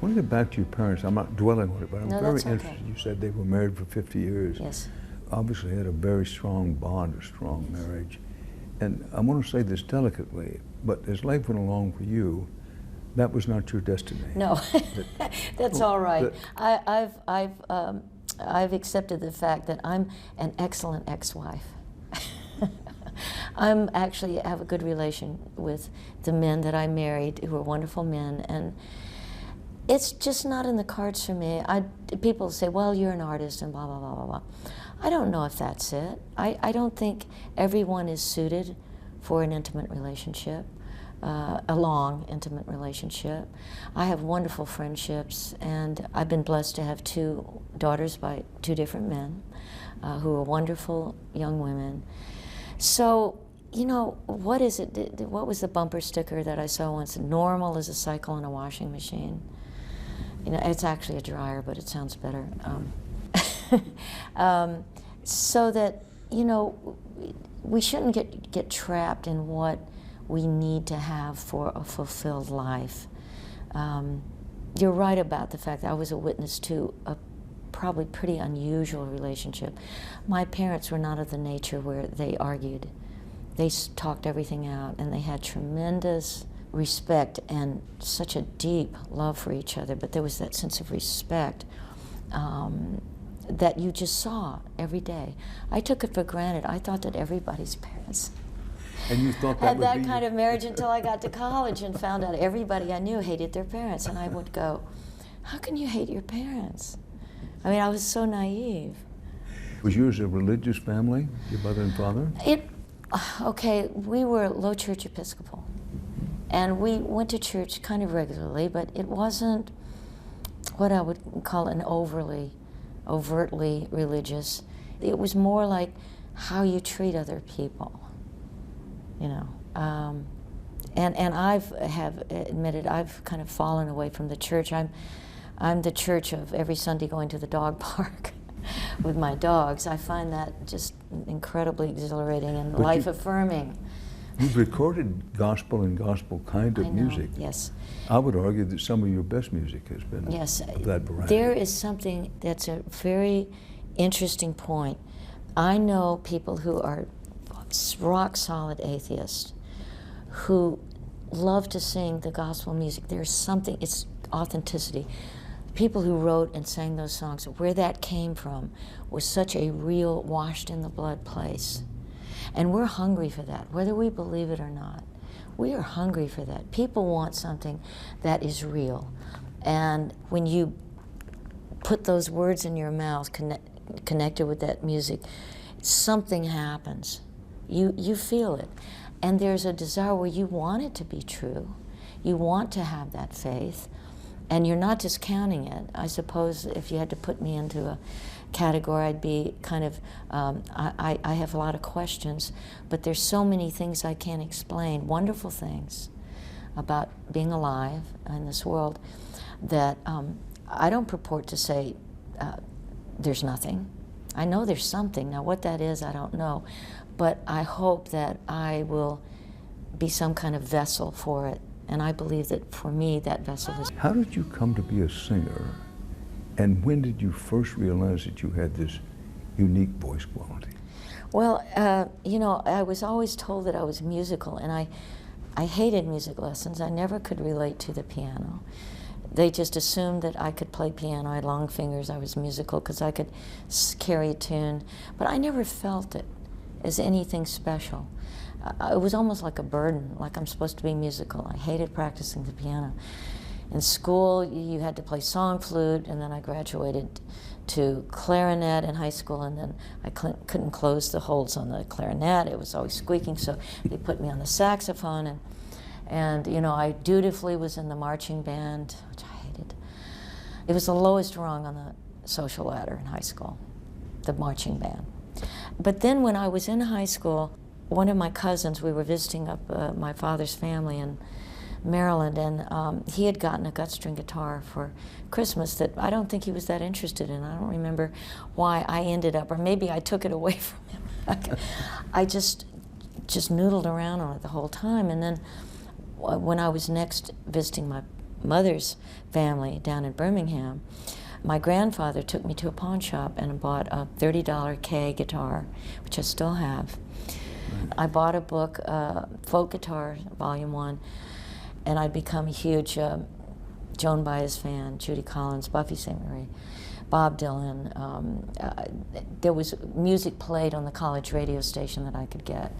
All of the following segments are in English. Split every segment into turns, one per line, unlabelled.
I want to get back to your parents. I'm not dwelling on it, but I'm
No,
very
that's okay.
interested. You said they were married for 50 years.
Yes.
Obviously had a very strong bond, a strong marriage. And I want to say this delicately, but as life went along for you, that was not your destiny.
No, that's all right. I've accepted the fact that I'm an excellent ex-wife. I'm actually have a good relation with the men that I married, who are wonderful men, and it's just not in the cards for me. People say, well, you're an artist and blah, blah, blah, blah, blah. I don't know if that's it. I don't think everyone is suited for an intimate relationship, a long, intimate relationship. I have wonderful friendships, and I've been blessed to have 2 daughters by 2 different men who are wonderful young women. So, you know, what is it? What was the bumper sticker that I saw once? Normal is a cycle in a washing machine. You know, it's actually a dryer, but it sounds better. So that, you know, we shouldn't get trapped in what we need to have for a fulfilled life. You're right about the fact that I was a witness to a probably pretty unusual relationship. My parents were not of the nature where they argued. They talked everything out, and they had tremendous respect and such a deep love for each other, but there was that sense of respect that you just saw every day. I took it for granted. I thought that everybody's parents
And you thought that
had
would
that
be
kind of marriage until I got to college and found out everybody I knew hated their parents. And I would go, how can you hate your parents? I mean, I was so naive.
Was yours a religious family, your mother and father?
Okay, we were low church Episcopal. And we went to church kind of regularly, but it wasn't what I would call an overtly religious. It was more like how you treat other people, you know. And have admitted I've kind of fallen away from the church. I'm the church of every Sunday going to the dog park with my dogs. I find that just incredibly exhilarating and life-affirming.
You've recorded gospel and gospel kind of music.
Yes.
I would argue that some of your best music has been of that variety.
There is something that's a very interesting point. I know people who are rock-solid atheists who love to sing the gospel music. There's something, it's authenticity. People who wrote and sang those songs, where that came from was such a real, washed-in-the-blood place. And we're hungry for that, whether we believe it or not. We are hungry for that. People want something that is real. And when you put those words in your mouth connected with that music, something happens. You feel it. And there's a desire where you want it to be true. You want to have that faith. And you're not discounting it. I suppose if you had to put me into a category, I'd be kind of, I have a lot of questions, but there's so many things I can't explain, wonderful things about being alive in this world, that I don't purport to say there's nothing. I know there's something. Now what that is, I don't know. But I hope that I will be some kind of vessel for it. And I believe that for me, that vessel is.
How did you come to be a singer? And when did you first realize that you had this unique voice quality?
Well, you know, I was always told that I was musical, and I hated music lessons. I never could relate to the piano. They just assumed that I could play piano. I had long fingers. I was musical because I could carry a tune. But I never felt it as anything special. It was almost like a burden, like I'm supposed to be musical. I hated practicing the piano. In school, you had to play song flute, and then I graduated to clarinet in high school, and then I couldn't close the holes on the clarinet. It was always squeaking, so they put me on the saxophone, and you know, I dutifully was in the marching band, which I hated. It was the lowest rung on the social ladder in high school, the marching band. But then when I was in high school, one of my cousins, we were visiting up my father's family in Maryland, and he had gotten a gut string guitar for Christmas that I don't think he was that interested in. I don't remember why I ended up, or maybe I took it away from him. I just noodled around on it the whole time, and then when I was next visiting my mother's family down in Birmingham, my grandfather took me to a pawn shop and bought a $30 K guitar, which I still have. Right. I bought a book, Folk Guitar, Volume 1, and I'd become a huge Joan Baez fan, Judy Collins, Buffy Sainte-Marie, Bob Dylan. There was music played on the college radio station that I could get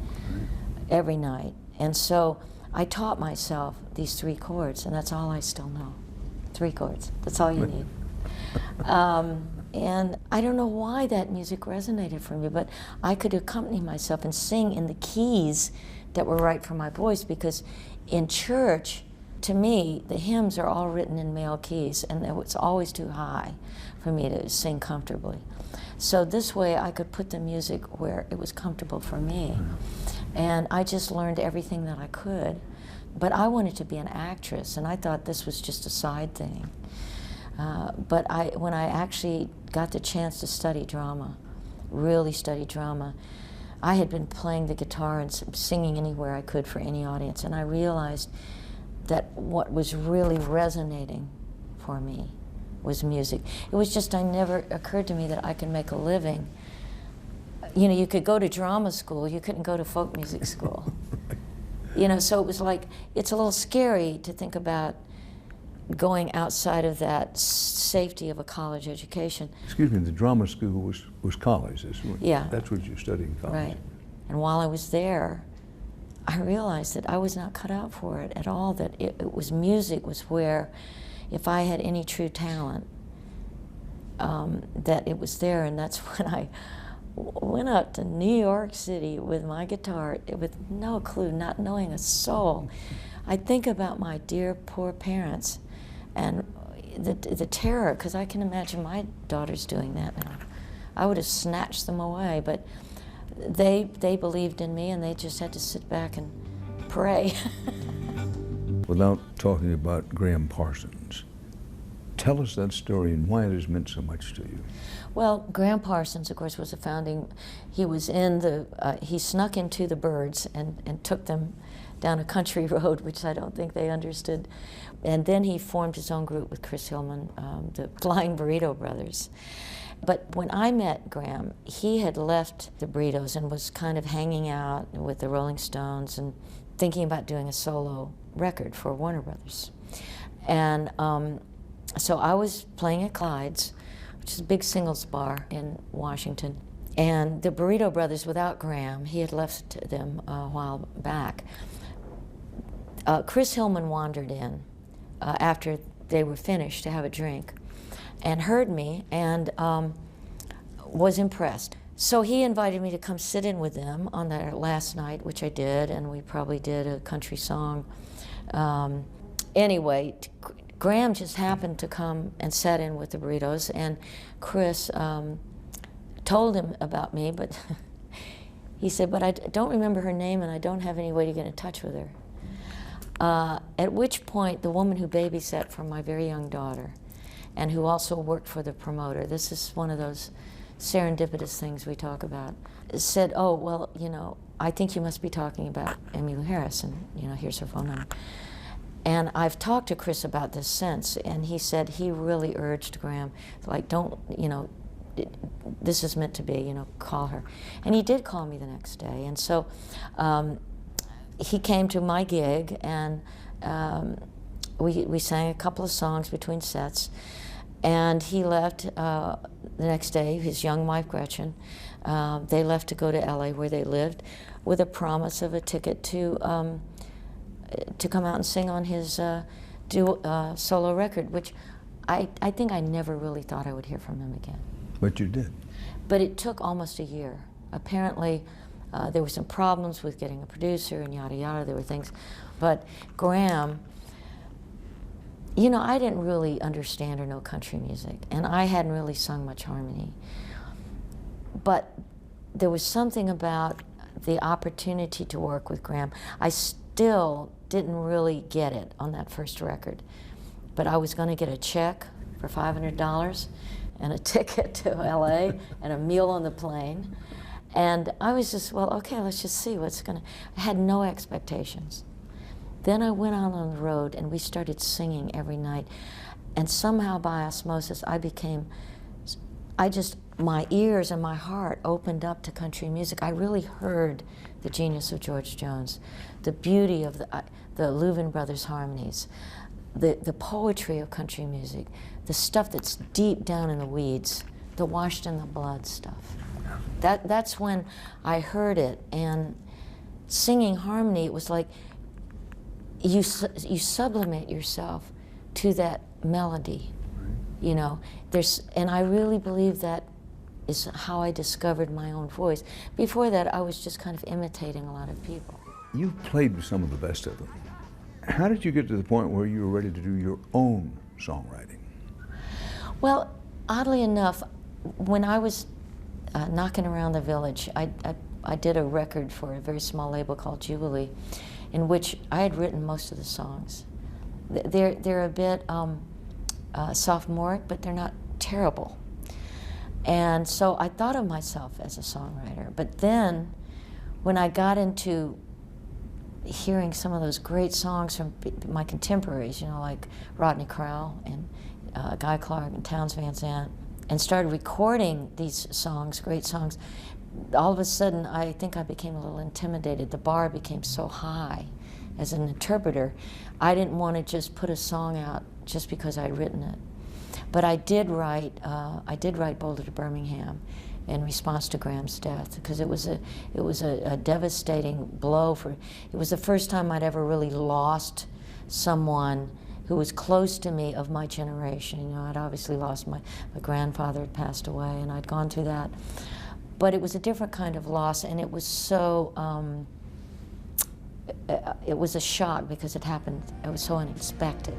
every night. And so I taught myself these 3 chords, and that's all I still know. 3 chords, that's all you need. And I don't know why that music resonated for me, but I could accompany myself and sing in the keys that were right for my voice, because in church, to me, the hymns are all written in male keys, and it was always too high for me to sing comfortably. So this way I could put the music where it was comfortable for me. And I just learned everything that I could. But I wanted to be an actress, and I thought this was just a side thing. But when I actually got the chance to study drama, really study drama, I had been playing the guitar and singing anywhere I could for any audience, and I realized that what was really resonating for me was music. It was just, I never occurred to me that I could make a living. You know, you could go to drama school, you couldn't go to folk music school. You know, so it was like, it's a little scary to think about going outside of that safety of a college education.
Excuse me, the drama school was college.
Yeah.
That's what you studied in college.
Right. And while I was there, I realized that I was not cut out for it at all, that it was music was where, if I had any true talent, that it was there. And that's when I went up to New York City with my guitar with no clue, not knowing a soul. I think about my dear poor parents and the terror, because I can imagine my daughters doing that now. I would have snatched them away, but they believed in me, and they just had to sit back and pray.
Without talking about Graham Parsons, tell us that story and why it has meant so much to you.
Well, Graham Parsons, of course, was a founding, he was in the, he snuck into the Byrds and took them down a country road, which I don't think they understood. And then he formed his own group with Chris Hillman, the Flying Burrito Brothers. But when I met Graham, he had left the Burritos and was kind of hanging out with the Rolling Stones and thinking about doing a solo record for Warner Brothers. And so I was playing at Clyde's, which is a big singles bar in Washington. And the Burrito Brothers, without Graham, he had left them a while back. Chris Hillman wandered in after they were finished to have a drink and heard me and was impressed. So he invited me to come sit in with them on their last night, which I did, and we probably did a country song. Anyway, Graham just happened to come and sat in with the Burritos, and Chris told him about me, but he said, but I don't remember her name and I don't have any way to get in touch with her. At which point, the woman who babysat for my very young daughter and who also worked for the promoter, this is one of those serendipitous things we talk about, said, oh, well, you know, I think you must be talking about EmmyLou Harris, and, you know, here's her phone number. And I've talked to Chris about this since, and he said he really urged Graham, like, don't, you know, this is meant to be, you know, call her. And he did call me the next day, and so he came to my gig, and we sang a couple of songs between sets, and he left the next day, his young wife Gretchen, they left to go to LA where they lived with a promise of a ticket to come out and sing on his solo record, which I think I never really thought I would hear from him again.
But you did.
But it took almost a year. Apparently, there were some problems with getting a producer and yada yada, there were things. But Graham, you know, I didn't really understand or know country music, and I hadn't really sung much harmony. But there was something about the opportunity to work with Graham. I still didn't really get it on that first record, but I was going to get a check for $500 and a ticket to LA and a meal on the plane. And I was just, well, okay, let's just see what's going to, I had no expectations. Then I went out on the road and we started singing every night. And somehow by osmosis, my ears and my heart opened up to country music. I really heard the genius of George Jones, the beauty of the Louvin Brothers harmonies, the poetry of country music, the stuff that's deep down in the weeds, the washed in the blood stuff. That's when I heard it. And singing harmony, it was like you sublimate yourself to that melody, you know. And I really believe that is how I discovered my own voice. Before that, I was just kind of imitating a lot of people.
You've played with some of the best of them. How did you get to the point where you were ready to do your own songwriting?
Well, oddly enough, when I was knocking around the village, I did a record for a very small label called Jubilee, in which I had written most of the songs. They're a bit sophomoric, but they're not terrible. And so I thought of myself as a songwriter. But then, when I got into hearing some of those great songs from my contemporaries, you know, like Rodney Crowell and Guy Clark and Townes Van Zandt, and started recording these songs, great songs, all of a sudden I think I became a little intimidated. The bar became so high as an interpreter. I didn't want to just put a song out just because I'd written it. But I did write Boulder to Birmingham in response to Graham's death, because it was a devastating blow. It was the first time I'd ever really lost someone who was close to me of my generation. You know, I'd obviously lost my grandfather had passed away, and I'd gone through that. But it was a different kind of loss, and it was so, it was a shock because it happened, it was so unexpected.